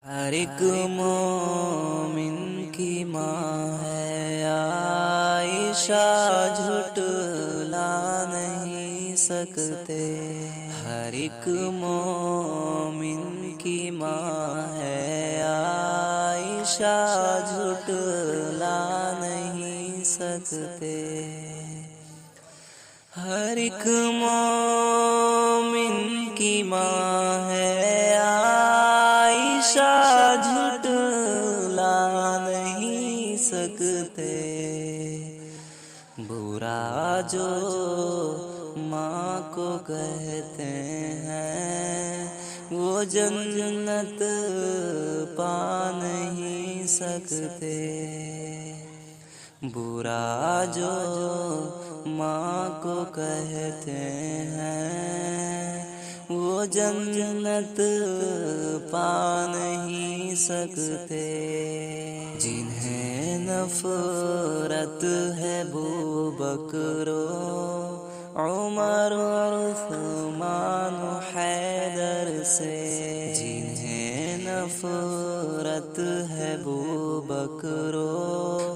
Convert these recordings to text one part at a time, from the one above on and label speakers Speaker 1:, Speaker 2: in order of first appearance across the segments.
Speaker 1: ہر ایک مومن کی ماں ہے عائشہ، جھٹلا نہیں سکتے۔ ہر ایک مومن کی ماں ہے عائشہ، جھٹلا نہیں سکتے۔ ہر ایک مومن کی ماں ہے عائشہ، جھٹلا نہیں سکتے۔ برا جو ماں کو کہتے ہیں وہ جنت پا نہیں سکتے۔ برا جو ماں کو کہتے ہیں وہ جنت پا نہیں سکتے۔ جنہیں نفرت ہے ابوبکر عمر عثمان حیدر سے، جنہیں نفرت ہے ابوبکر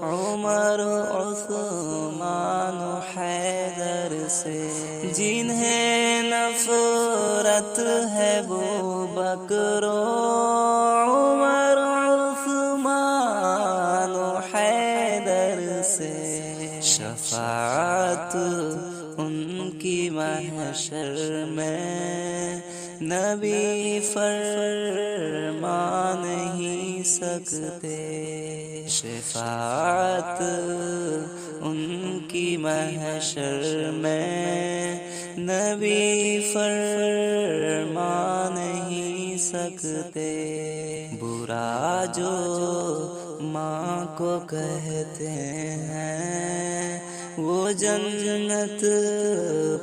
Speaker 1: عمر عثمان حیدر سے، جنہیں نفرت ہے ابوبکر عمر عثمان حیدر سے، شفاعت ان کی محشر میں نبی فرما نہیں سکتے۔ شفاعت ان کی محشر میں نبی فرما نہیں سکتے۔ برا جو ماں کو کہتے ہیں وہ جنت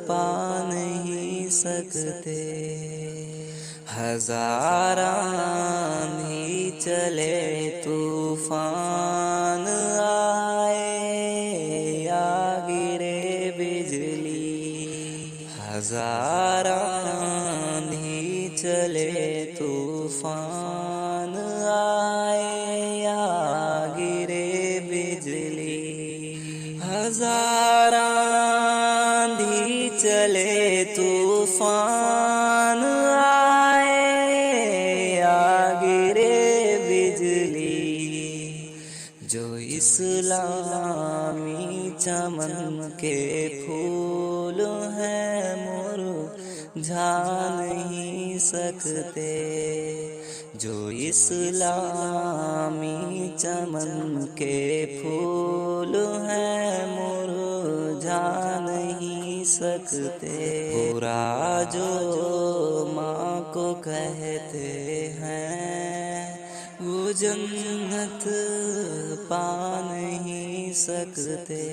Speaker 1: پا نہیں سکتے۔ ہزار آندھی چلے طوفان آئے یا گرے بجلی، ہزار آندھی چلے طوفان آئے یا گرے بجلی، ہزار آندھی چلے طوفان آئے یا گرے بجلی، جو اسلامی چمن کے پھول ہیں مرجھا نہیں سکتے۔ جو اسلامی چمن کے پھول ہیں مرجھا نہیں سکتے۔ برا جو ماں کو کہتے ہیں وہ جنت پا نہیں سکتے۔